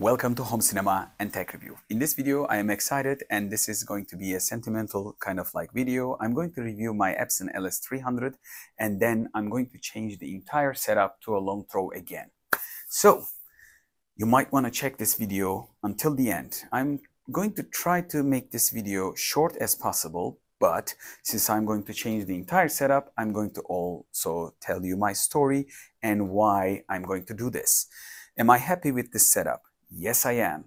Welcome to Home Cinema and Tech Review. In this video, I am excited and this is going to be a sentimental kind of like video. I'm going to review my Epson EH-LS300 and then I'm going to change the entire setup to a long throw again. So, you might want to check this video until the end. I'm going to try to make this video short as possible, but since I'm going to change the entire setup, I'm going to also tell you my story and why I'm going to do this. Am I happy with this setup? Yes, I am.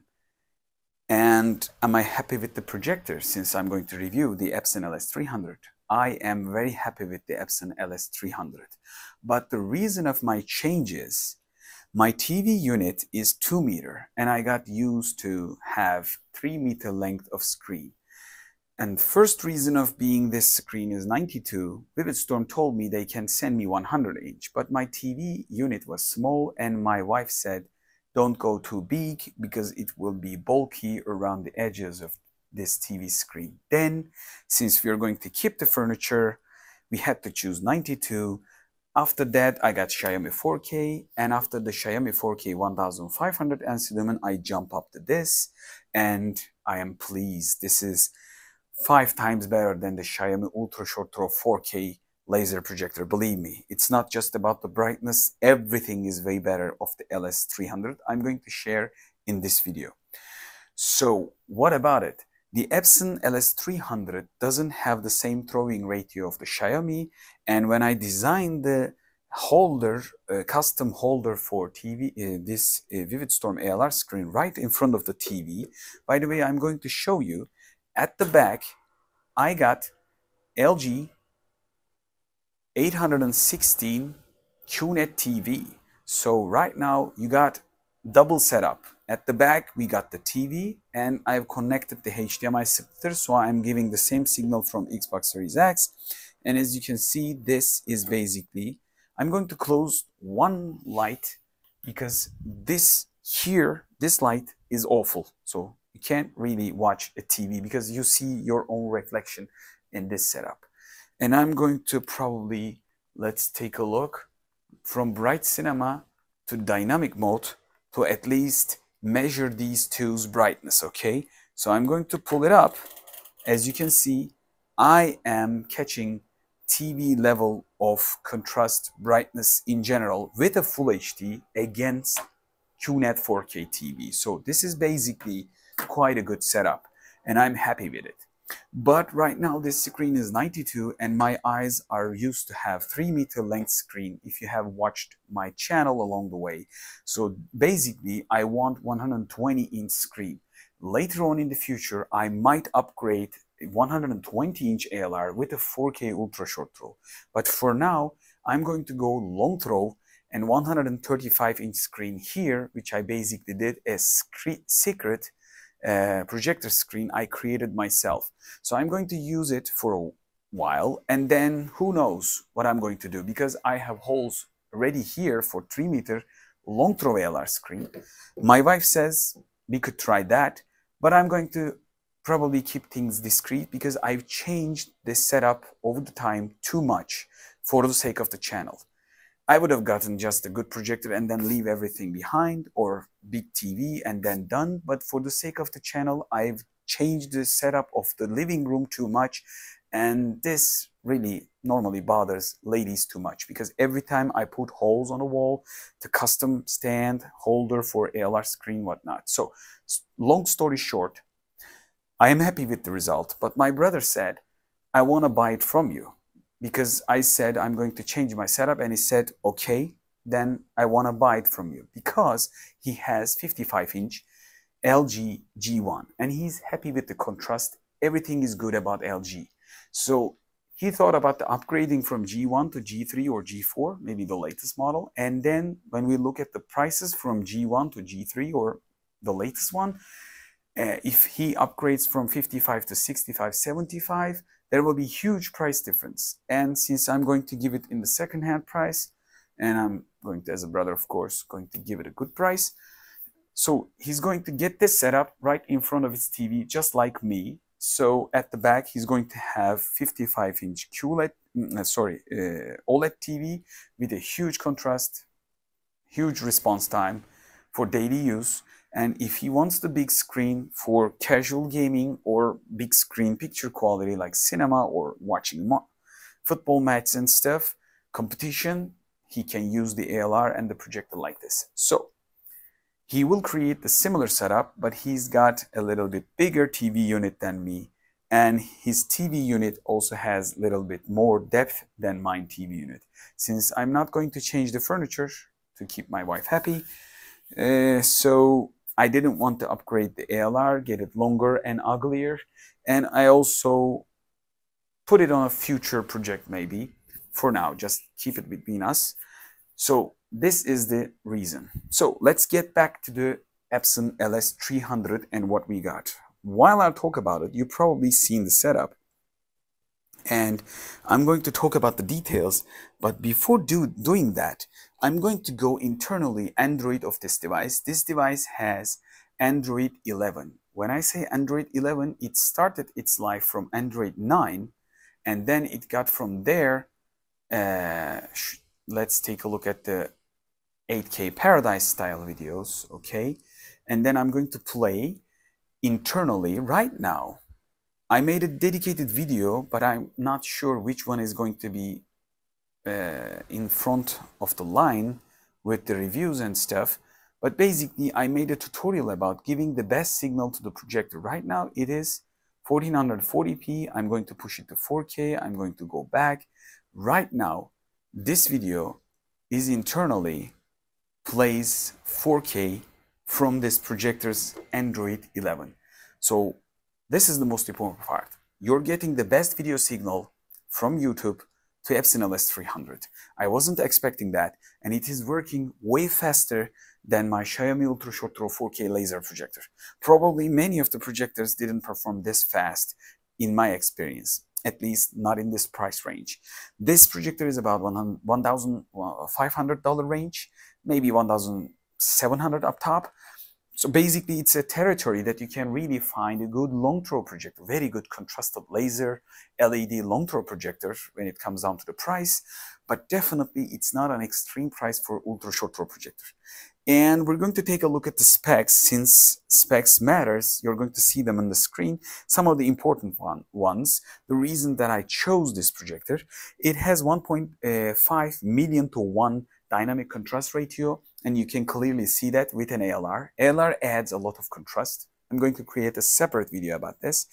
And am I happy with the projector since I'm going to review the Epson EH-LS300? I am very happy with the Epson EH-LS300. But the reason of my changes, my TV unit is 2 meter and I got used to have 3 meter length of screen. And first reason of being this screen is 92. Vivid Storm told me they can send me 100 inch, but my TV unit was small and my wife said, don't go too big because it will be bulky around the edges of this TV screen. Then, since we are going to keep the furniture, we had to choose 92. After that, I got Xiaomi 4K, and after the Xiaomi 4K 1500 lumen, I jump up to this, and I am pleased. This is 5 times better than the Xiaomi Ultra Short Throw 4K laser projector. Believe me, it's not just about the brightness. Everything is way better of the EH-LS300 I'm going to share in this video. So what about it? The Epson EH-LS300 doesn't have the same throwing ratio of the Xiaomi, and when I designed the holder, custom holder for TV, this Vivid Storm ALR screen right in front of the TV. By the way, I'm going to show you at the back I got LG 816 QNET TV. So right now you got double setup. At the back we got the TV and I've connected the HDMI splitter, so I'm giving the same signal from Xbox Series X. And as you can see, this is basically, I'm going to close one light because this light is awful. So you can't really watch a TV because you see your own reflection in this setup. And I'm going to probably, let's take a look, from bright cinema to dynamic mode to at least measure these two's brightness, okay? So I'm going to pull it up. As you can see, I am catching TV level of contrast brightness in general with a FullHD against QNET 4K TV. So this is basically quite a good setup and I'm happy with it. But right now this screen is 92 and my eyes are used to have 3 meter length screen if you have watched my channel along the way. So basically I want 120 inch screen. Later on in the future I might upgrade 120 inch ALR with a 4K ultra short throw. But for now I'm going to go long throw and 135 inch screen here, which I basically did a secret projector screen I created myself. So I'm going to use it for a while and then who knows what I'm going to do because I have holes ready here for 3 meter long throw ALR screen. My wife says we could try that, but I'm going to probably keep things discreet because I've changed this setup over the time too much for the sake of the channel. I would have gotten just a good projector and then leave everything behind, or big TV and then done. But for the sake of the channel, I've changed the setup of the living room too much. And this really normally bothers ladies too much because every time I put holes on the wall, the custom stand, holder for ALR screen, whatnot. So long story short, I am happy with the result. But my brother said, I want to buy it from you. Because I said I'm going to change my setup and he said, okay, then I want to buy it from you because he has 55 inch LG G1 and he's happy with the contrast. Everything is good about LG. So he thought about the upgrading from G1 to G3 or G4, maybe the latest model. And then when we look at the prices from G1 to G3 or the latest one, if he upgrades from 55 to 65, 75, there will be huge price difference. And since I'm going to give it in the second-hand price, and I'm going to, as a brother, of course, going to give it a good price. So he's going to get this setup right in front of his TV, just like me. So at the back, he's going to have 55-inch OLED TV with a huge contrast, huge response time for daily use. And if he wants the big screen for casual gaming or big screen picture quality like cinema or watching football matches and stuff, competition, he can use the ALR and the projector like this. So he will create the similar setup, but he's got a little bit bigger TV unit than me. And his TV unit also has a little bit more depth than mine TV unit. Since I'm not going to change the furniture to keep my wife happy, so I didn't want to upgrade the ALR, get it longer and uglier. And I also put it on a future project maybe. For now, just keep it between us. So this is the reason. So let's get back to the Epson EH-LS300 and what we got. While I talk about it, you've probably seen the setup. And I'm going to talk about the details. But before doing that, I'm going to go internally Android of this device. This device has Android 11. When I say Android 11, it started its life from Android 9. And then it got from there. Let's take a look at the 8K Paradise style videos, okay? And then I'm going to play internally right now. I made a dedicated video, but I'm not sure which one is going to be in front of the line with the reviews and stuff. But basically, I made a tutorial about giving the best signal to the projector. Right now, it is 1440p. I'm going to push it to 4K. I'm going to go back. Right now, this video is internally plays 4K from this projector's Android 11. So this is the most important part. You're getting the best video signal from YouTube to Epson EH-LS300. I wasn't expecting that, and it is working way faster than my Xiaomi Ultra Short Throw 4K laser projector. Probably many of the projectors didn't perform this fast in my experience, at least not in this price range. This projector is about $1,500 range, maybe $1,700 up top. So basically, it's a territory that you can really find a good long throw projector, very good contrasted laser, LED long throw projector when it comes down to the price, but definitely it's not an extreme price for ultra short throw projector. And we're going to take a look at the specs. Since specs matters, you're going to see them on the screen. Some of the important ones. The reason that I chose this projector, it has 1.5 million to 1 dynamic contrast ratio, and you can clearly see that with an ALR. ALR adds a lot of contrast. I'm going to create a separate video about this.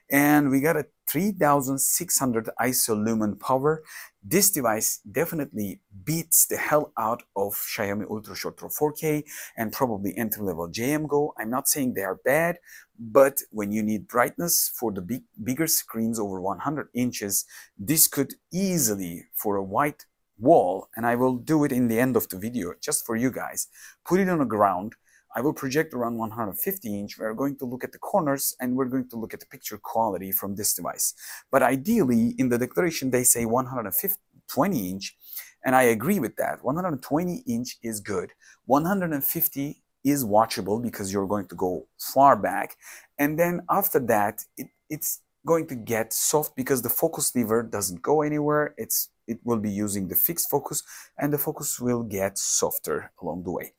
And we got a 3600 ISO lumen power. This device definitely beats the hell out of Xiaomi Ultra Short Throw 4K and probably entry-level JM Go. I'm not saying they are bad, but when you need brightness for the bigger screens over 100 inches, this could easily, for a white wall, and I will do it in the end of the video just for you guys, put it on the ground. I will project around 150 inch. We're going to look at the corners and we're going to look at the picture quality from this device. But ideally, in the declaration, they say 120 inch, and I agree with that. 120 inch is good. 150 is watchable because you're going to go far back. And then after that, it's going to get soft because the focus lever doesn't go anywhere. It will be using the fixed focus, and the focus will get softer along the way.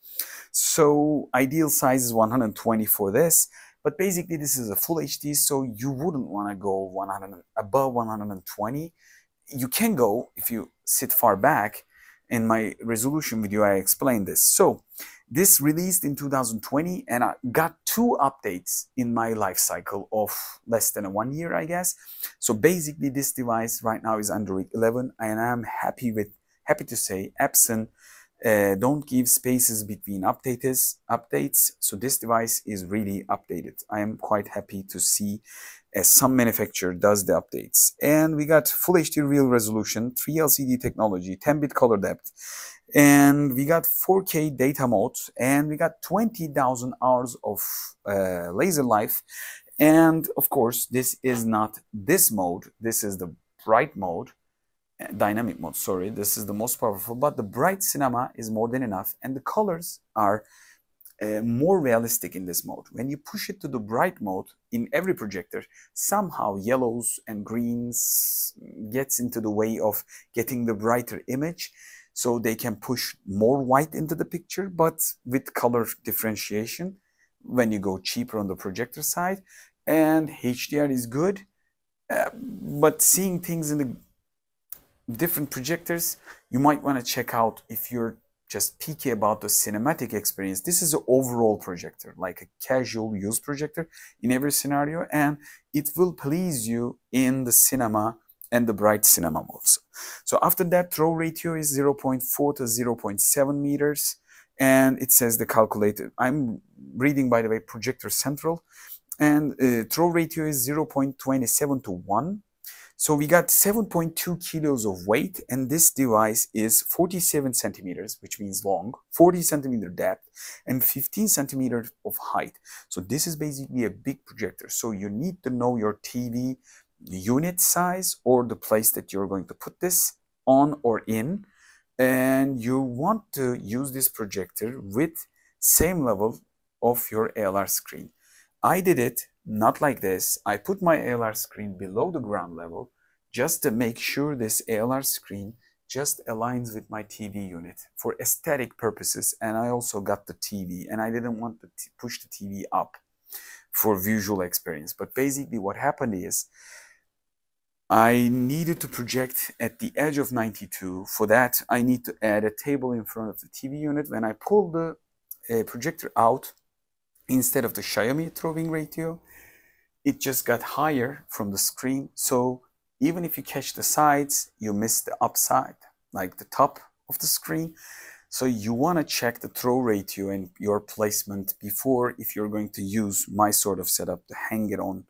So ideal size is 120 for this, but basically this is a full HD, so you wouldn't want to go above 120. You can go if you sit far back. In my resolution video, I explained this. So this released in 2020, and I got 2 updates in my life cycle of less than 1 year, I guess. So basically, this device right now is Android 11, and I'm happy to say Epson don't give spaces between updates. So this device is really updated. I am quite happy to see some manufacturer does the updates. And we got Full HD real resolution, 3 LCD technology, 10-bit color depth, and we got 4K data mode, and we got 20,000 hours of laser life. And of course, this is not this mode. This is the bright mode, dynamic mode, sorry. This is the most powerful, but the bright cinema is more than enough, and the colors are more realistic in this mode. When you push it to the bright mode in every projector, somehow yellows and greens gets into the way of getting the brighter image. So they can push more white into the picture, but with color differentiation. when you go cheaper on the projector side, and HDR is good, but seeing things in the different projectors, you might want to check out if you're just picky about the cinematic experience. This is an overall projector, like a casual use projector in every scenario, and it will please you in the cinema and the bright cinema modes. So after that, throw ratio is 0.4 to 0.7 meters, and it says the calculated. I'm reading, by the way, Projector Central, and throw ratio is 0.27 to 1. So we got 7.2 kilos of weight, and this device is 47 centimeters, which means long, 40 centimeter depth, and 15 centimeters of height. So this is basically a big projector. So you need to know your TV unit size or the place that you're going to put this on or in. And you want to use this projector with same level of your ALR screen. I did it not like this. I put my ALR screen below the ground level just to make sure this ALR screen just aligns with my TV unit for aesthetic purposes. And I also got the TV, and I didn't want to push the TV up for visual experience. But basically what happened is I needed to project at the edge of 92. For that, I need to add a table in front of the TV unit. When I pull the projector out, instead of the Xiaomi throwing ratio, it just got higher from the screen. So even if you catch the sides, you miss the upside, like the top of the screen. So you want to check the throw ratio and your placement before, if you're going to use my sort of setup to hang it on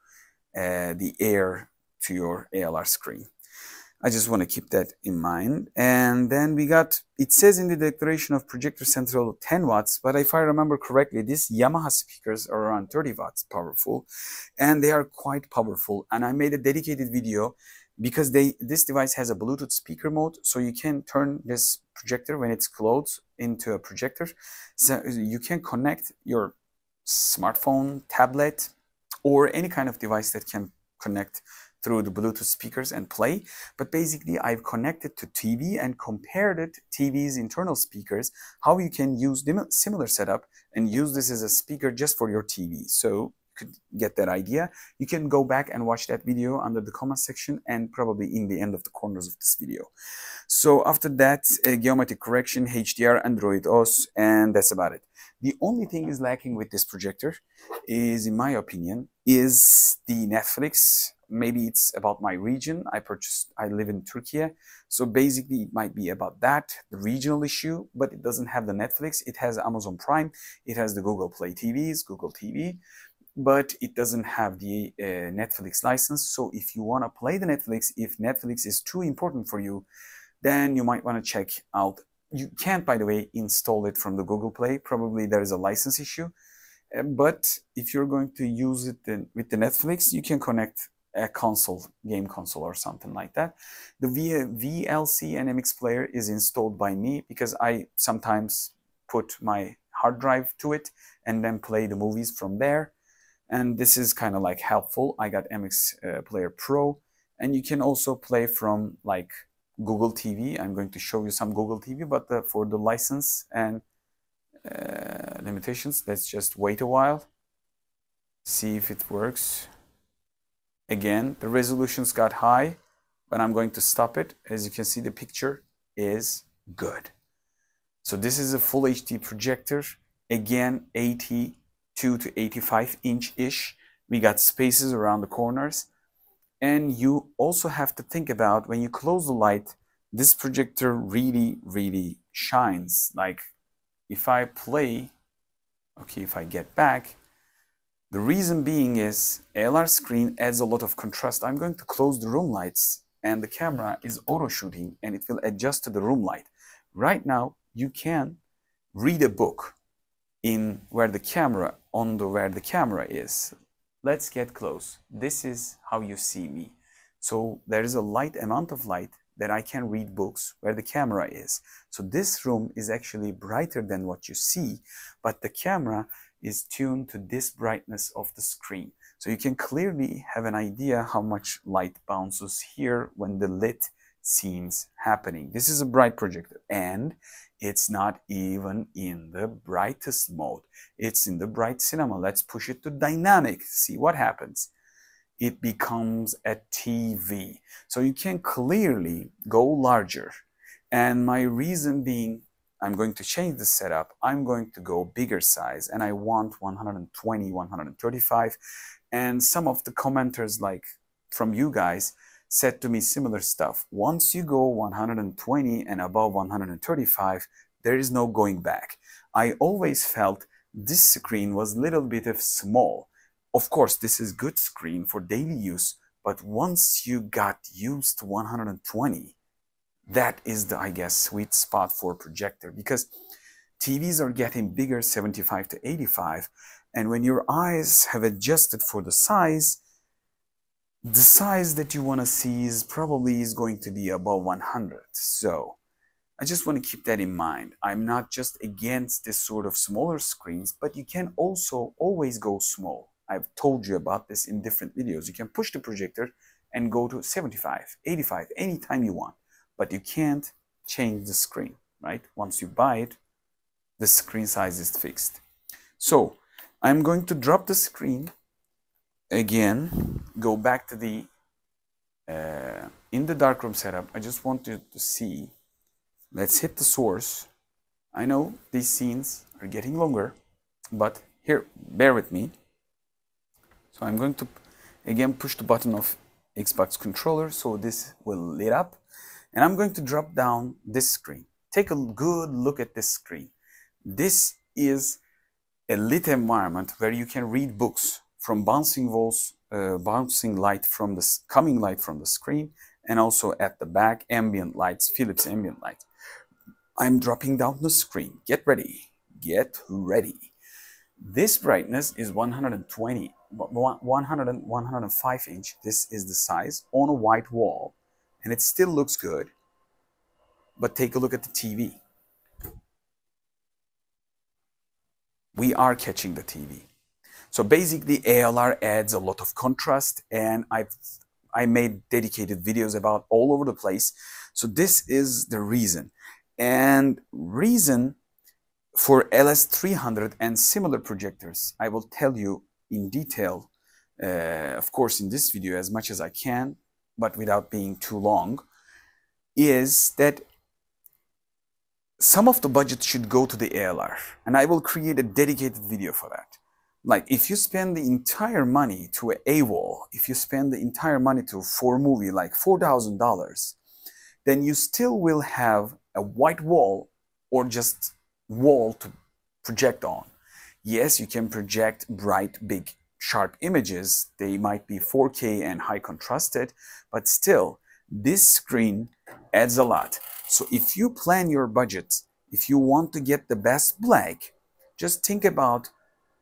the air to your ALR screen. I just want to keep that in mind. And then we got, it says in the declaration of Projector Central 10 watts, but if I remember correctly, these Yamaha speakers are around 30 watts powerful, and they are quite powerful. And I made a dedicated video because this device has a Bluetooth speaker mode, so you can turn this projector when it's closed into a projector. So you can connect your smartphone, tablet, or any kind of device that can connect through the Bluetooth speakers and play. But basically I've connected to TV and compared it TV's internal speakers, how you can use similar setup and use this as a speaker just for your TV. So you could get that idea. You can go back and watch that video under the comment section and probably in the end of the corners of this video. So after that, geometric correction, HDR, Android OS, and that's about it. The only thing is lacking with this projector is, in my opinion, is the Netflix. Maybe it's about my region. I live in Turkey. So basically it might be about that, the regional issue, but it doesn't have the Netflix. It has Amazon Prime. It has the Google Play TVs, Google TV, but it doesn't have the Netflix license. So if you want to play the Netflix, if Netflix is too important for you, then you might want to check out. You can't, by the way, install it from the Google Play. Probably there is a license issue. But if you're going to use it with the Netflix, you can connect a console, game console or something like that. The VLC and MX player is installed by me because I sometimes put my hard drive to it and then play the movies from there. And this is kind of like helpful. I got MX Player Pro, and you can also play from like Google TV. I'm going to show you some Google TV, but for the license and limitations, let's just wait a while, see if it works. Again, the resolutions got high, but I'm going to stop it. As you can see, the picture is good. So this is a full HD projector. Again, 82 to 85 inch-ish. We got spaces around the corners. And you also have to think about, when you close the light, this projector really, really shines. Like if I play, okay, if I get back, the reason being is ALR screen adds a lot of contrast. I'm going to close the room lights, and the camera is auto shooting and it will adjust to the room light. Right now, you can read a book in where the camera is. Let's get close. This is how you see me. So there is a light amount of light that I can read books where the camera is. So this room is actually brighter than what you see, but the camera is tuned to this brightness of the screen. So you can clearly have an idea how much light bounces here when the lit scenes happening. This is a bright projector, and it's not even in the brightest mode. It's in the bright cinema. Let's push it to dynamic. See what happens. It becomes a TV. So you can clearly go larger. And my reason being, I'm going to change the setup. I'm going to go bigger size, and I want 120, 135. And some of the commenters, like from you guys, said to me similar stuff. Once you go 120 and above 135, there is no going back. I always felt this screen was a little bit of small. Of course, this is good screen for daily use, but once you got used to 120, that is the, I guess, sweet spot for projector, because TVs are getting bigger, 75 to 85, and when your eyes have adjusted for the size that you want to see is probably going to be above 100. So I just want to keep that in mind. I'm not just against this sort of smaller screens, but you can also always go small. I've told you about this in different videos. You can push the projector and go to 75, 85, anytime you want, but you can't change the screen, right? Once you buy it, the screen size is fixed. So I'm going to drop the screen again, go back to the in the darkroom setup. I just want you to see. Let's hit the source. I know these scenes are getting longer, but here, bear with me. So I'm going to again push the button of Xbox controller, so this will lit up, and I'm going to drop down this screen. Take a good look at this screen. This is a lit environment where you can read books from bouncing walls, bouncing light from the coming light from the screen, and also at the back, ambient lights, Philips ambient light. I'm dropping down the screen. Get ready. Get ready. This brightness is 120, 105 inch. This is the size on a white wall, and it still looks good. But take a look at the TV. We are catching the TV. So basically, ALR adds a lot of contrast, and I made dedicated videos about all over the place. So this is the reason. And reason for LS300 and similar projectors, I will tell you in detail, of course, in this video as much as I can, but without being too long, is that some of the budget should go to the ALR, and I will create a dedicated video for that. Like, if you spend the entire money to a wall, if you spend the entire money for a movie like $4,000, then you still will have a white wall or just wall to project on. Yes, you can project bright, big, sharp images. They might be 4K and high contrasted, but still, this screen adds a lot. So if you plan your budget, if you want to get the best black, just think about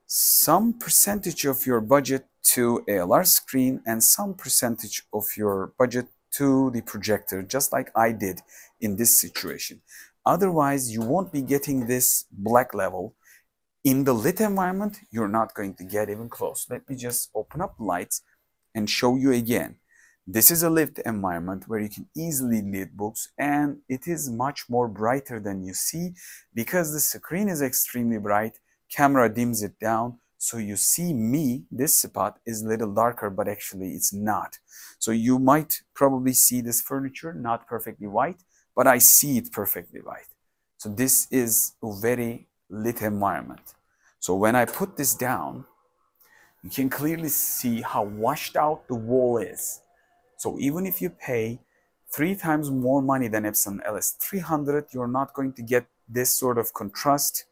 some percentage of your budget to ALR screen and some percentage of your budget to the projector, just like I did in this situation. Otherwise, you won't be getting this black level. In the lit environment, you're not going to get even close. Let me just open up lights and show you again. This is a lit environment where you can easily read books, and it is much more brighter than you see because the screen is extremely bright. Camera dims it down, so you see me, this spot is a little darker, but actually it's not. So you might probably see this furniture not perfectly white, but I see it perfectly white. So this is a very lit environment. So when I put this down, you can clearly see how washed out the wall is. So even if you pay 3 times more money than Epson EH-LS300, you're not going to get this sort of contrast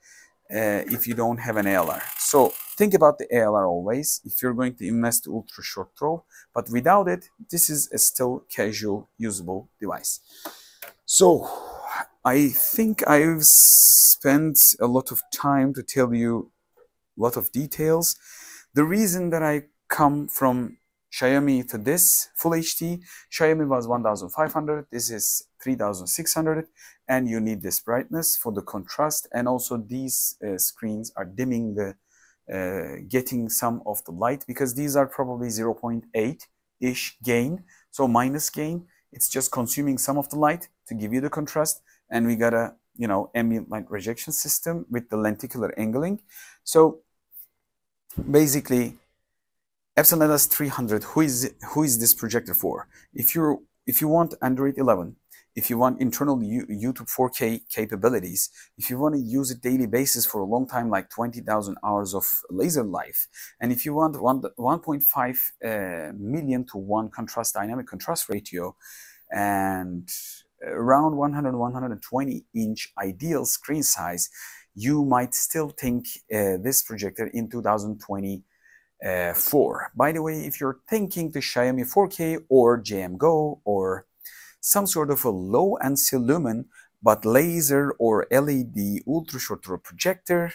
if you don't have an ALR. So think about the ALR always if you're going to invest ultra short throw, but without it, this is a still casual usable device. So I think I've spent a lot of time to tell you a lot of details. The reason that I come from Xiaomi to this Full HD, Xiaomi was 1500, this is 3600, and you need this brightness for the contrast, and also these screens are dimming the getting some of the light because these are probably 0.8-ish gain, so minus gain. It's just consuming some of the light to give you the contrast. And we got a, you know, ambient light rejection system with the lenticular angling. So basically, Epson EH-LS300, who is this projector for? If you want Android 11, if you want internal YouTube 4K capabilities, if you want to use it daily basis for a long time, like 20,000 hours of laser life, and if you want 1.5 million to 1 dynamic contrast ratio, and around 100-120 inch ideal screen size, you might still think this projector in 2024. By the way, if you're thinking the Xiaomi 4K or JM Go or some sort of a low NC lumen but laser or LED ultra short throw projector,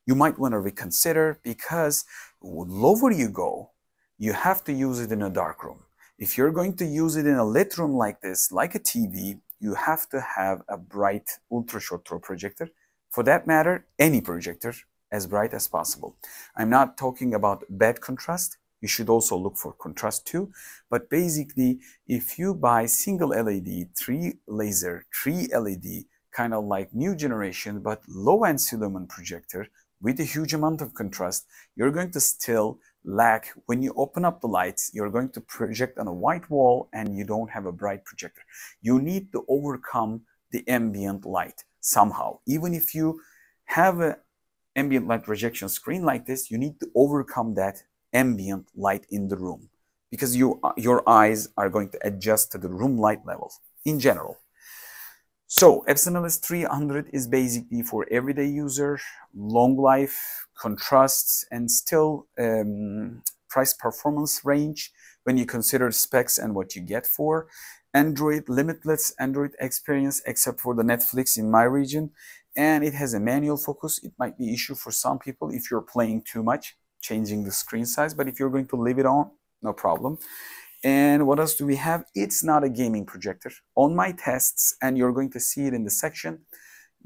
you might want to reconsider, because the lower you go, you have to use it in a dark room. If you're going to use it in a lit room like this, like a TV, you have to have a bright ultra short throw projector. For that matter, any projector as bright as possible. I'm not talking about bad contrast. You should also look for contrast too. But basically, if you buy single LED, 3 laser, 3 LED, kind of like new generation, but low NC lumen projector with a huge amount of contrast, you're going to still lack. When you open up the lights, you're going to project on a white wall and you don't have a bright projector. You need to overcome the ambient light somehow. Even if you have an ambient light rejection screen like this, you need to overcome that ambient light in the room, because your eyes are going to adjust to the room light levels in general. So Epson EH-LS300 is basically for everyday user, long life, contrasts, and still price performance range when you consider specs and what you get for. Android, limitless Android experience except for the Netflix in my region, and it has a manual focus. It might be an issue for some people if you're playing too much, changing the screen size, but if you're going to leave it on, no problem. And what else do we have? It's not a gaming projector. On my tests, and you're going to see it in the section,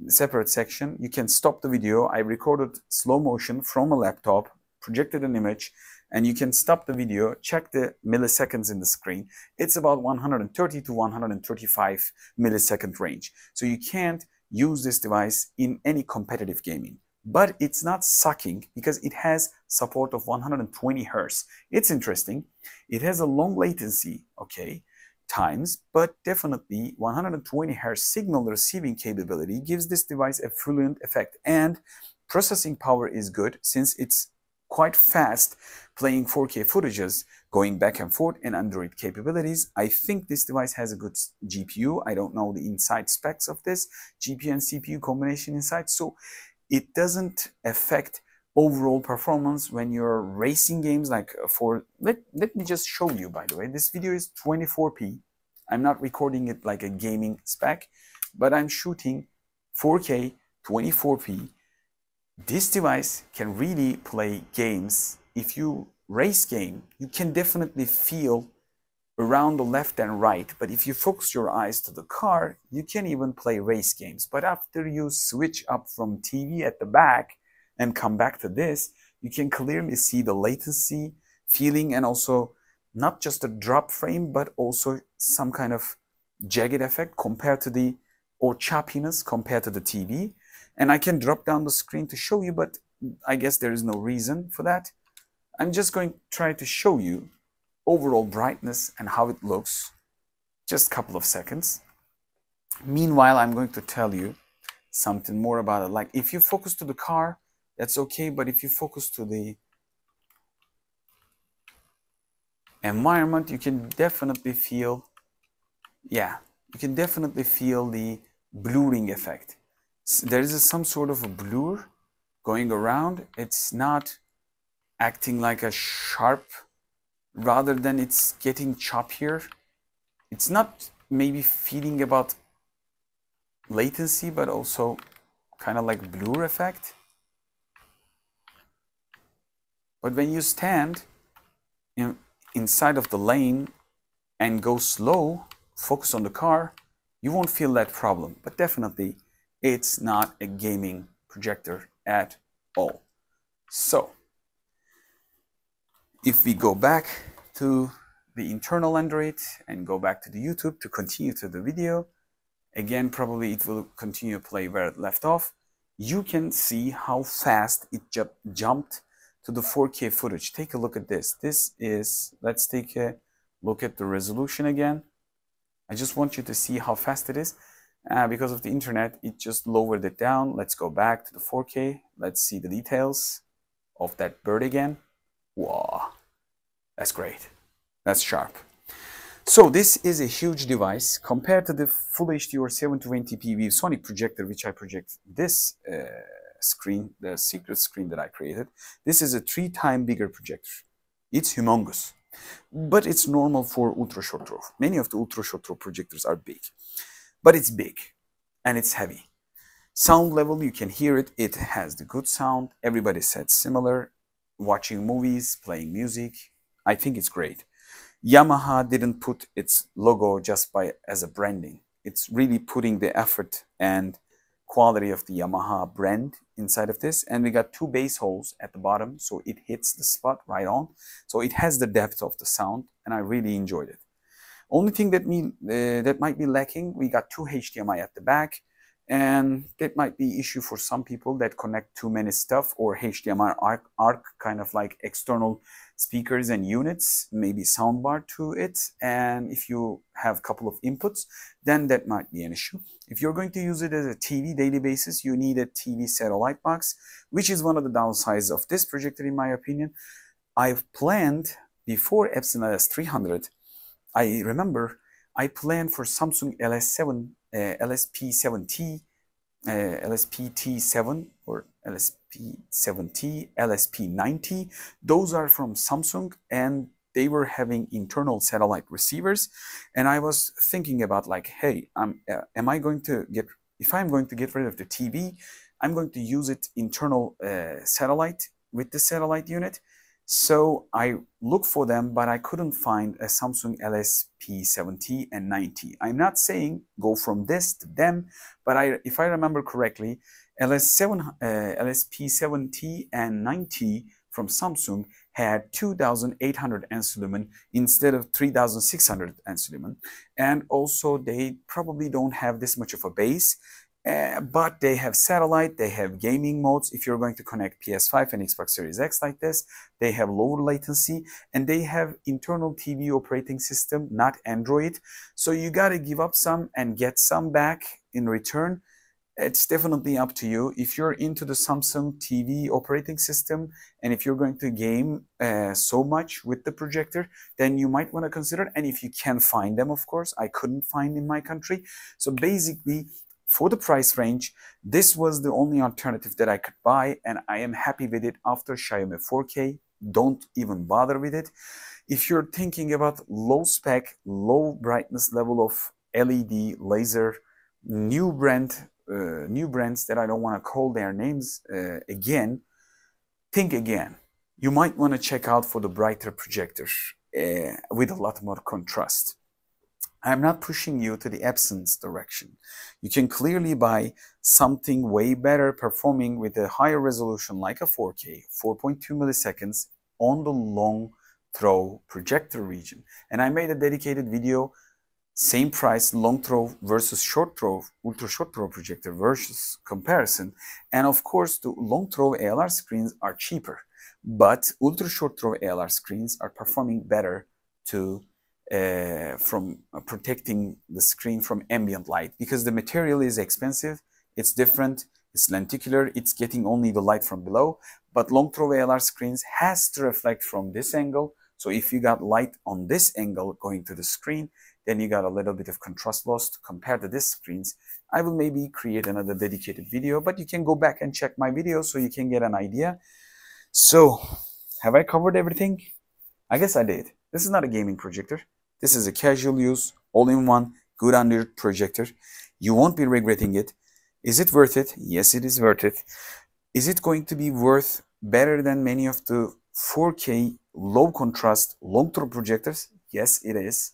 separate section, you can stop the video. I recorded slow motion from a laptop, projected an image, and you can stop the video, check the milliseconds in the screen. It's about 130 to 135 millisecond range. So you can't use this device in any competitive gaming. But it's not sucking because it has support of 120 Hz. It's interesting. It has a long latency, okay, times, but definitely 120 Hz signal receiving capability gives this device a fluent effect. And processing power is good since it's quite fast playing 4K footages, going back and forth, and Android capabilities. I think this device has a good GPU. I don't know the inside specs of this GPU and CPU combination inside. So it doesn't affect overall performance when you're racing games. Like let me just show you, by the way, this video is 24p. I'm not recording it like a gaming spec, but I'm shooting 4K 24p. This device can really play games. If you race game, you can definitely feel around the left and right, but if you focus your eyes to the car, you can even play race games. But after you switch up from TV at the back and come back to this, you can clearly see the latency feeling, and also not just a drop frame, but also some kind of jagged effect compared to the, or choppiness compared to the TV. And I can drop down the screen to show you, but I guess there is no reason for that. I'm just going to try to show you overall brightness and how it looks. Just a couple of seconds. Meanwhile, I'm going to tell you something more about it. Like if you focus to the car, that's okay, but if you focus to the environment, you can definitely feel, yeah, you can definitely feel the blurring effect. There is some sort of a blur going around. It's not acting like a sharp, rather than it's getting choppier. It's not maybe feeling about latency, but also kind of like blur effect. But when you stand inside of the lane and go slow, focus on the car, you won't feel that problem. But definitely, it's not a gaming projector at all. So, if we go back to the internal Android and go back to the YouTube to continue to the video, again, probably it will continue to play where it left off. You can see how fast it jumped to the 4K footage. Take a look at this. This is, let's take a look at the resolution again. I just want you to see how fast it is. Because of the internet, it just lowered it down. Let's go back to the 4K. Let's see the details of that bird again. Wow, that's great. That's sharp. So this is a huge device compared to the Full HD or 720p ViewSonic projector, which I project this screen, the secret screen that I created. This is a 3x bigger projector. It's humongous, but it's normal for ultra short throw. Many of the ultra short throw projectors are big, but it's big and it's heavy. Sound level, you can hear it. It has the good sound. Everybody said similar. Watching movies, playing music, I think it's great. Yamaha didn't put its logo just as a branding. It's really putting the effort and quality of the Yamaha brand inside of this. And we got 2 bass holes at the bottom, so it hits the spot right on. So it has the depth of the sound, and I really enjoyed it. Only thing that might be lacking, we got 2 HDMI at the back, and that might be issue for some people that connect too many stuff, or HDMI arc kind of like external speakers and units, maybe soundbar to it. And if you have a couple of inputs, then that might be an issue. If you're going to use it as a TV daily basis, you need a TV satellite box, which is one of the downsides of this projector in my opinion. I've planned before Epson EH-LS300, I remember I planned for Samsung LSP7T, LSPT7 or LSP7T, LSP90. Those are from Samsung, and they were having internal satellite receivers. And I was thinking about like, hey, am I going to get, if I'm going to get rid of the TV, I'm going to use it internal satellite with the satellite unit. So I looked for them, but I couldn't find a Samsung LSP7T and 90. I'm not saying go from this to them, but if I remember correctly, LSP7T and 90 from Samsung had 2,800 ANS lumen instead of 3,600 ANS lumen. And also they probably don't have this much of a base. But they have satellite, they have gaming modes. If you're going to connect PS5 and Xbox Series X like this, they have lower latency, and they have internal TV operating system, not Android. So you got to give up some and get some back in return. It's definitely up to you. If you're into the Samsung TV operating system, and if you're going to game so much with the projector, then you might want to consider it. And if you can find them, of course, I couldn't find in my country. So basically, for the price range, this was the only alternative that I could buy, and I am happy with it after Xiaomi 4K. Don't even bother with it. If you're thinking about low spec, low brightness level of LED, laser, new brands that I don't want to call their names again, think again. You might want to check out for the brighter projector with a lot more contrast. I'm not pushing you to the Epson's direction. You can clearly buy something way better performing with a higher resolution like a 4K, 4.2 milliseconds on the long throw projector region. And I made a dedicated video, same price, long throw versus short throw, ultra short throw projector versus comparison. And of course, the long throw ALR screens are cheaper, but ultra short throw ALR screens are performing better from protecting the screen from ambient light, because the material is expensive, it's different, it's lenticular, it's getting only the light from below, but long throw ALR screens has to reflect from this angle. So if you got light on this angle going to the screen, then you got a little bit of contrast loss to compare to this screens. I will maybe create another dedicated video, but you can go back and check my video so you can get an idea. So have I covered everything? I guess I did. This is not a gaming projector. This is a casual use, all-in-one, good under projector. You won't be regretting it. Is it worth it? Yes, it is worth it. Is it going to be worth better than many of the 4K low contrast long throw projectors? Yes, it is.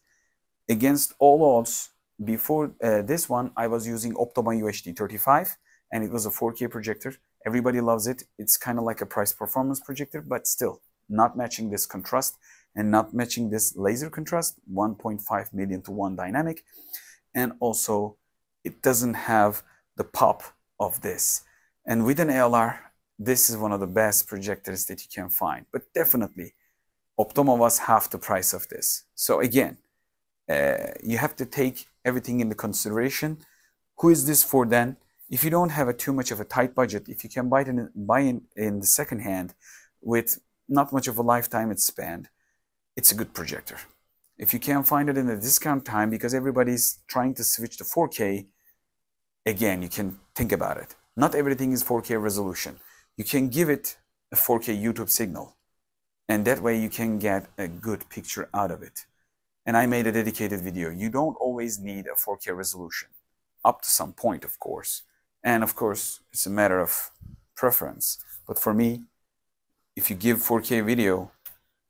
Against all odds, before this one, I was using Optoma UHD 35, and it was a 4K projector. Everybody loves it. It's kind of like a price performance projector, but still not matching this contrast. and not matching this laser contrast, 1.5 million to 1 dynamic. And also it doesn't have the pop of this. And with an ALR, this is one of the best projectors that you can find. But definitely, Optoma was half the price of this. So again, you have to take everything into consideration. Who is this for then? If you don't have too much of a tight budget, if you can buy it in the second hand with not much of a lifetime it's spanned, it's a good projector. If you can't find it in a discount time because everybody's trying to switch to 4K, again, you can think about it. Not everything is 4K resolution. You can give it a 4K YouTube signal, and that way you can get a good picture out of it. And I made a dedicated video. You don't always need a 4K resolution, up to some point, of course. And of course, it's a matter of preference. But for me, if you give 4K video,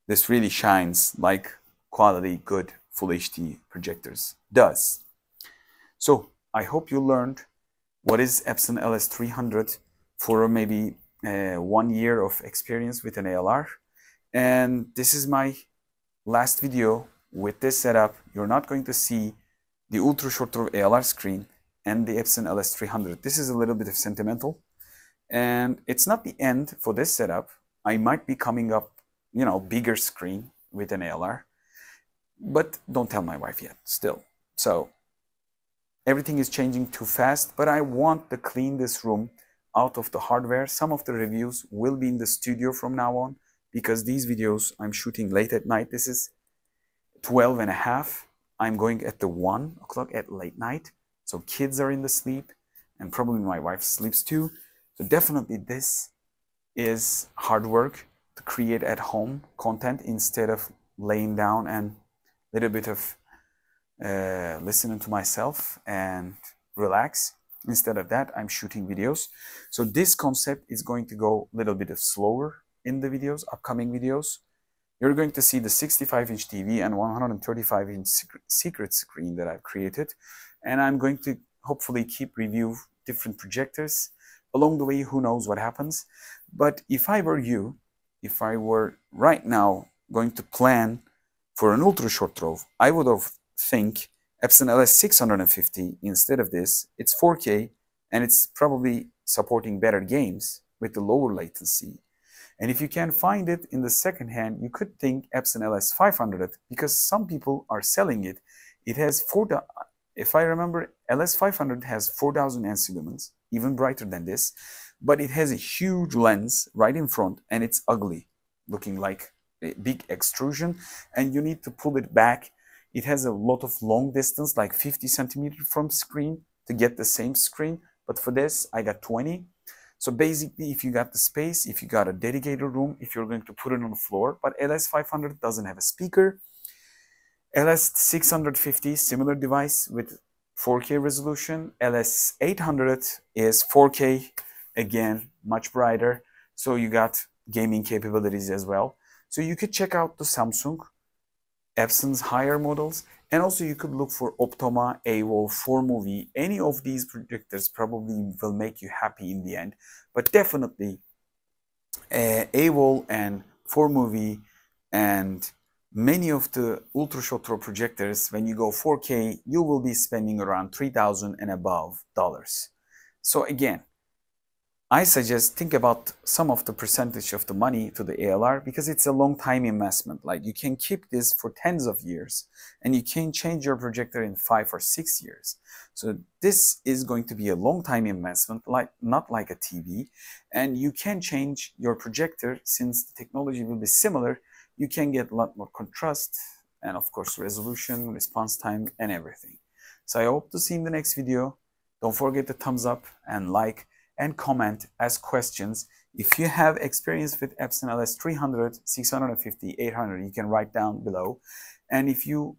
this really shines like quality, good Full HD projectors does. So I hope you learned what is Epson EH-LS300 for maybe 1 year of experience with an ALR. And this is my last video with this setup. You're not going to see the ultra short throw ALR screen and the Epson EH-LS300. This is a little bit of sentimental, and it's not the end for this setup. I might be coming up, bigger screen with an ALR, but don't tell my wife yet still. So everything is changing too fast, but I want to clean this room out of the hardware. Some of the reviews will be in the studio from now on, because these videos I'm shooting late at night. This is 12:30. I'm going at the 1 o'clock at late night. So kids are in the sleep, and probably my wife sleeps too. So definitely this is hard work to create at home content instead of laying down and a little bit of listening to myself and relax. Instead of that, I'm shooting videos. So this concept is going to go a little bit of slower in the videos, upcoming videos. You're going to see the 65-inch TV and 135-inch secret screen that I've created. And I'm going to hopefully keep review different projectors. Along the way, who knows what happens. But if I were you, if I were right now going to plan for an ultra short throw, I would have think Epson EH-LS650 instead of this. It's 4K, and it's probably supporting better games with the lower latency. And if you can find it in the second hand, you could think Epson EH-LS500, because some people are selling it. It has if I remember, EH-LS500 has 4,000 ANSI lumens, even brighter than this, but it has a huge lens right in front, and it's ugly, looking like a big extrusion, and you need to pull it back. It has a lot of long distance, like 50 centimeters from screen to get the same screen, but for this, I got 20. So basically, if you got the space, if you got a dedicated room, if you're going to put it on the floor, but EH-LS500 doesn't have a speaker. EH-LS650, similar device with 4K resolution. EH-LS800 is 4K, again, much brighter. So you got gaming capabilities as well. So you could check out the Samsung, Epson's higher models, and also you could look for Optoma, AWOL, 4Movie. Any of these projectors probably will make you happy in the end. But definitely AWOL and 4Movie and many of the ultra short throw projectors, when you go 4K, you will be spending around $3,000 and above dollars. So again, I suggest think about some of the percentage of the money to the ALR, because it's a long time investment. Like, you can keep this for tens of years, and you can change your projector in 5 or 6 years. So this is going to be a long time investment, not like a TV. And you can change your projector, since the technology will be similar. You can get a lot more contrast and of course resolution, response time, and everything. So I hope to see you in the next video. Don't forget to thumbs up and like and comment, ask questions. If you have experience with Epson EH-LS300, 650, 800, you can write down below. And if you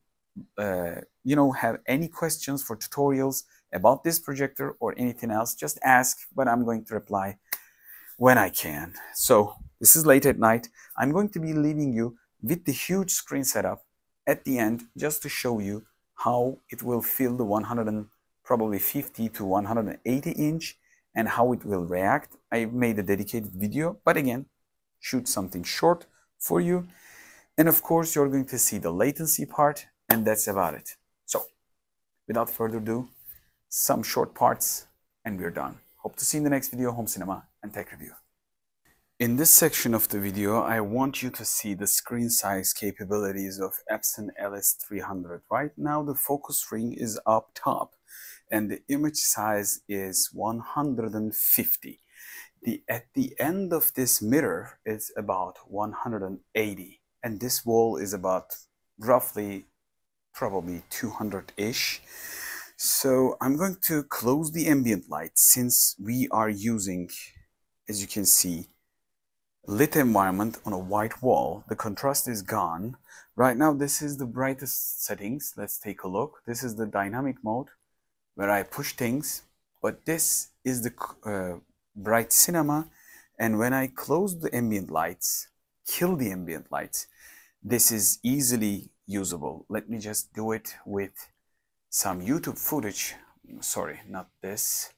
have any questions for tutorials about this projector or anything else, just ask, but I'm going to reply when I can. So this is late at night. I'm going to be leaving you with the huge screen setup at the end, just to show you how it will fill the probably 50 to 180 inch and how it will react. I made a dedicated video, but again, shoot something short for you. And of course, you're going to see the latency part, and that's about it. So, without further ado, some short parts, and we're done. Hope to see you in the next video, home cinema and tech review. In this section of the video, I want you to see the screen size capabilities of Epson EH-LS300. Right now, the focus ring is up top, and the image size is 150. At the end of this mirror, it's about 180, and this wall is about roughly probably 200-ish. So I'm going to close the ambient light since we are using, as you can see, lit environment on a white wall. The contrast is gone. Right now, this is the brightest settings. Let's take a look. This is the dynamic mode where I push things, but this is the bright cinema. And when I close the ambient lights, kill the ambient lights, this is easily usable. Let me just do it with some YouTube footage. Sorry, not this.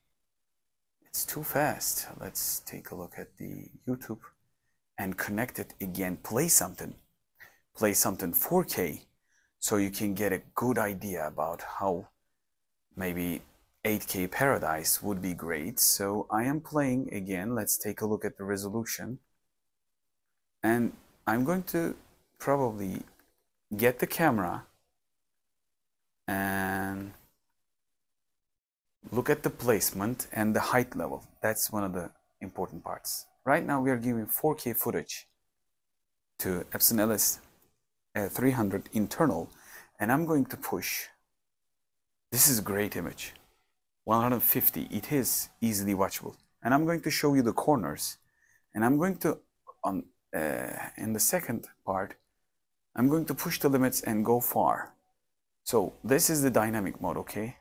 It's too fast. Let's take a look at the YouTube and connect it again. Play something 4K, so you can get a good idea about how maybe 8K paradise would be great. So I am playing again. Let's take a look at the resolution, and I'm going to probably get the camera and look at the placement and the height level. That's one of the important parts. Right now we are giving 4K footage to Epson EH-LS300 internal, and I'm going to push. This is a great image, 150. It is easily watchable, and I'm going to show you the corners, and I'm going to in the second part I'm going to push the limits and go far. So this is the dynamic mode, okay?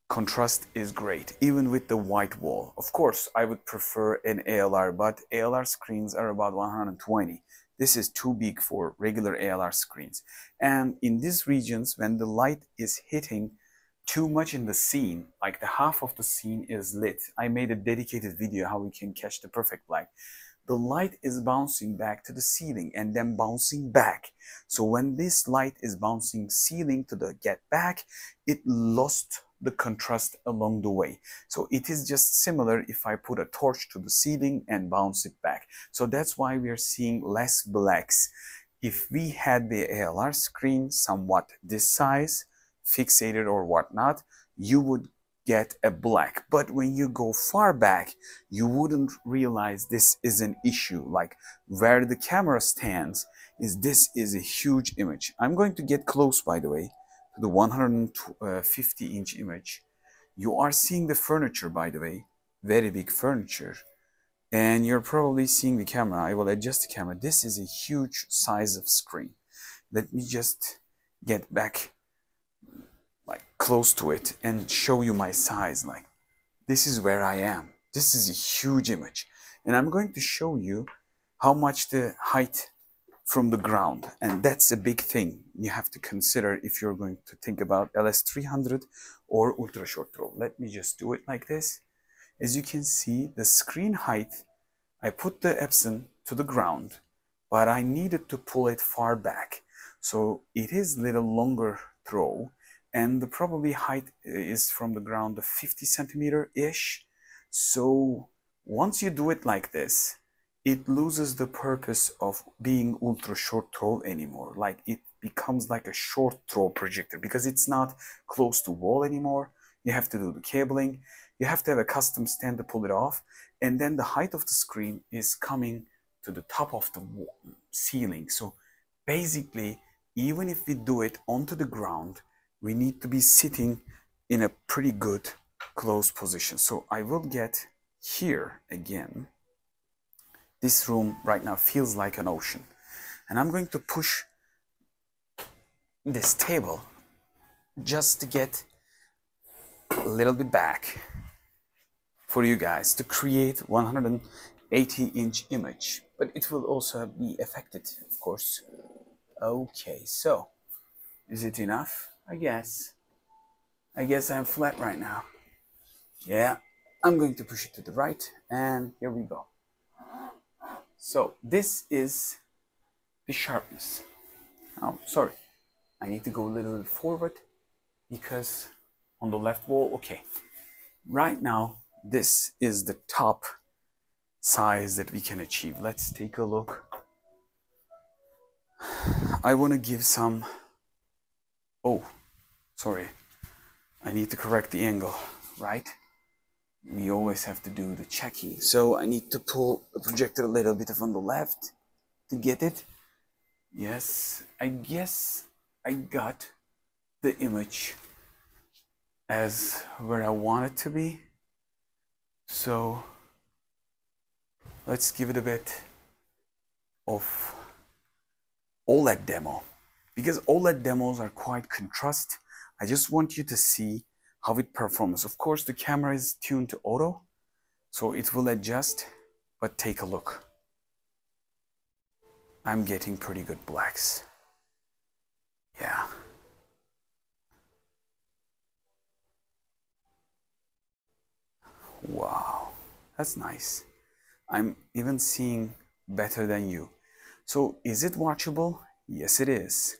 Contrast is great, even with the white wall. Of course, I would prefer an ALR, but ALR screens are about 120. This is too big for regular ALR screens. And in these regions, when the light is hitting too much in the scene, like the half of the scene is lit, I made a dedicated video how we can catch the perfect black. The light is bouncing back to the ceiling and then bouncing back. So when this light is bouncing ceiling to the get back, it lost the contrast along the way. So it is just similar if I put a torch to the ceiling and bounce it back. So that's why we are seeing less blacks. If we had the ALR screen somewhat this size, fixated or whatnot, you would get a black. But when you go far back, you wouldn't realize this is an issue. Like where the camera stands, this is a huge image. I'm going to get close, by the way, to the 150-inch image. You are seeing the furniture, by the way, very big furniture. And you're probably seeing the camera. I will adjust the camera. This is a huge size of screen. Let me just get back like close to it and show you my size. Like this is where I am. This is a huge image, and I'm going to show you how much the height from the ground, and that's a big thing you have to consider if you're going to think about LS300 or ultra short throw. Let me just do it like this. As you can see, the screen height, I put the Epson to the ground, but I needed to pull it far back, so it is a little longer throw. And the probably height is from the ground of 50 centimeter-ish. So once you do it like this, it loses the purpose of being ultra short throw anymore. Like it becomes like a short throw projector because it's not close to wall anymore. You have to do the cabling. You have to have a custom stand to pull it off. And then the height of the screen is coming to the top of the ceiling. So basically, even if we do it onto the ground, we need to be sitting in a pretty good close position. So I will get here again. This room right now feels like an ocean. And I'm going to push this table just to get a little bit back for you guys to create 180-inch image. But it will also be affected, of course. Okay, so is it enough? I guess I'm flat right now. Yeah, I'm going to push it to the right, and here we go. So this is the sharpness. Oh, sorry, I need to go a little bit forward because on the left wall, okay. Right now, this is the top size that we can achieve. Let's take a look. I want to give some, oh, sorry, I need to correct the angle, right? We always have to do the checking. So I need to pull the projector a little bit on the left to get it. Yes, I guess I got the image as where I want it to be. So let's give it a bit of OLED demo, because OLED demos are quite contrast. I just want you to see how it performs. Of course, the camera is tuned to auto, so it will adjust, but take a look. I'm getting pretty good blacks. Yeah. Wow, that's nice. I'm even seeing better than you. So is it watchable? Yes, it is.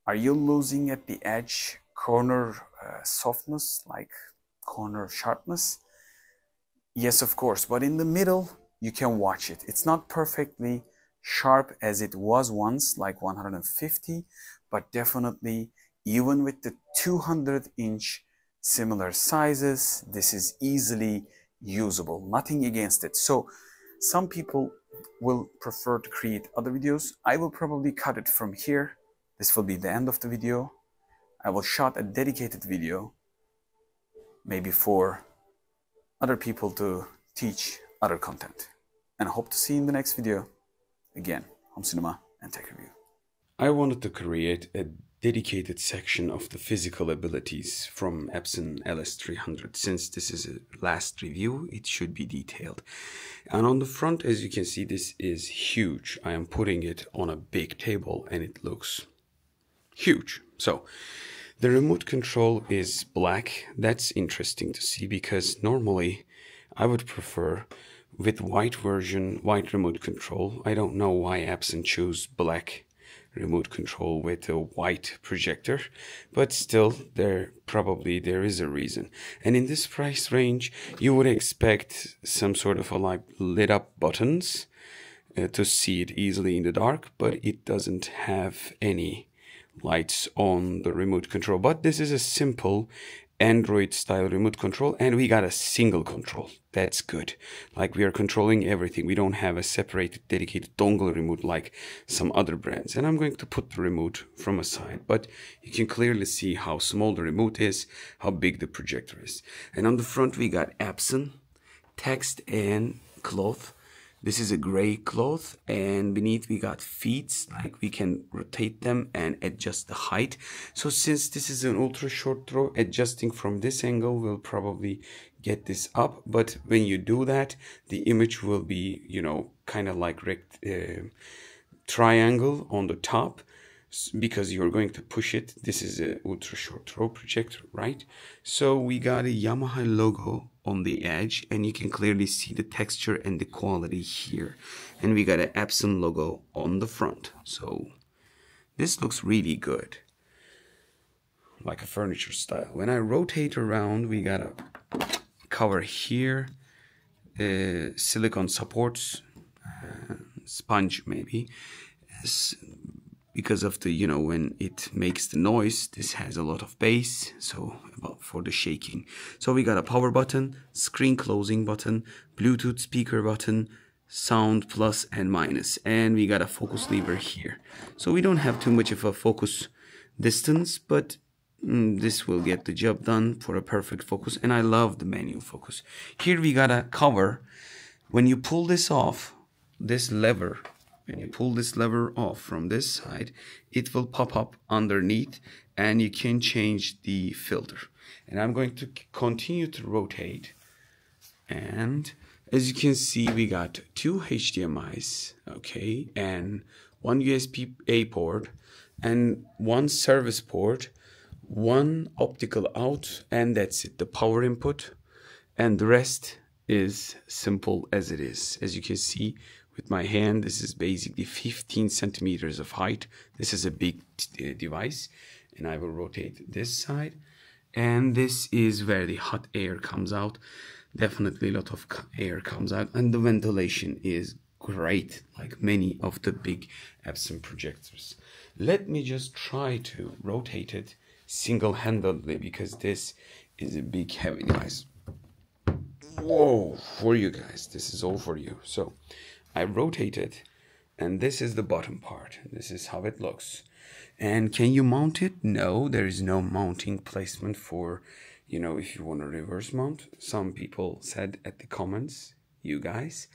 Are you losing at the edge corner softness, like corner sharpness? Yes, of course, but in the middle, you can watch it. It's not perfectly sharp as it was once, like 150, but definitely even with the 200-inch similar sizes, this is easily usable. Nothing against it. So some people will prefer to create other videos. I will probably cut it from here. This will be the end of the video. I will shoot a dedicated video, maybe for other people to teach other content. And I hope to see you in the next video. Again, home cinema and tech review. I wanted to create a dedicated section of the physical abilities from Epson EH-LS300. Since this is a last review, it should be detailed. And on the front, as you can see, this is huge. I am putting it on a big table and it looks huge. So the remote control is black. That's interesting to see because normally I would prefer with white version, white remote control. I don't know why Epson chose black remote control with a white projector, but still there is a reason. And in this price range, you would expect some sort of a like lit up buttons to see it easily in the dark, but it doesn't have any lights on the remote control. But this is a simple Android style remote control, and we got a single control. That's good. Like we are controlling everything. We don't have a separated dedicated dongle remote like some other brands. And I'm going to put the remote from a side, but you can clearly see how small the remote is, how big the projector is. And on the front we got Epson text and cloth. This is a gray cloth, and beneath we got feet, like we can rotate them and adjust the height. So since this is an ultra short throw, adjusting from this angle will probably get this up. But when you do that, the image will be, you know, kind of like triangle on the top, because you're going to push it. This is a ultra short throw projector, right? So we got a Yamaha logo on the edge, and you can clearly see the texture and the quality here. And we got an Epson logo on the front. So this looks really good, like a furniture style. When I rotate around, we got a cover here, silicone supports, sponge maybe, because of the, you know, when it makes the noise, this has a lot of bass, so for the shaking. So we got a power button, screen closing button, Bluetooth speaker button, sound plus and minus, and we got a focus lever here. So we don't have too much of a focus distance, but this will get the job done for a perfect focus. And I love the manual focus. Here we got a cover. When you pull this off, this lever, when you pull this lever off from this side, it will pop up underneath and you can change the filter. And I'm going to continue to rotate. And as you can see, we got two HDMIs, okay, and one USB-A port and one service port, one optical out, and that's it, the power input. And the rest is simple as it is. As you can see, with my hand. This is basically 15 centimeters of height. This is a big device, and I will rotate this side, and this is where the hot air comes out. Definitely a lot of air comes out, and the ventilation is great, like many of the big Epson projectors. Let me just try to rotate it single-handedly, because this is a big heavy device. Whoa, for you guys, this is all for you. So I rotate it, and this is the bottom part. This is how it looks. And can you mount it? No, there is no mounting placement for, you know, if you want to reverse mount. Some people said at the comments, you guys.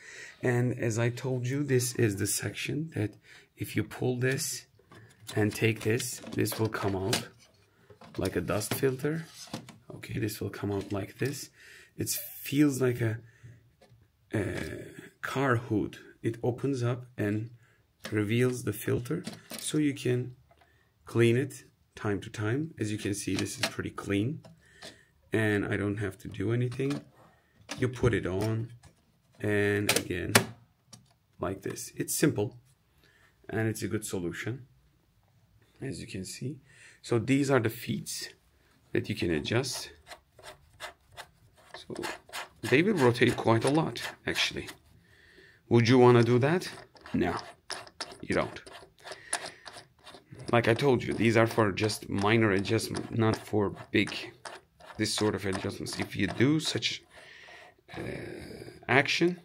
And as I told you, this is the section that if you pull this and take this, this will come out like a dust filter. Okay, this will come out like this. It feels like a car hood. It opens up and reveals the filter, so you can clean it time to time. As you can see, this is pretty clean, and I don't have to do anything. You put it on, and again, like this. It's simple, and it's a good solution, as you can see. So these are the feet that you can adjust. So they will rotate quite a lot, actually. Would you want to do that? No, you don't. Like I told you, these are for just minor adjustment, not for big, this sort of adjustments. If you do such action,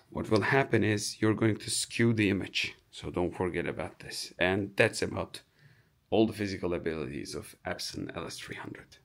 what will happen is you're going to skew the image. So don't forget about this. And that's about all the physical abilities of Epson EH-LS300.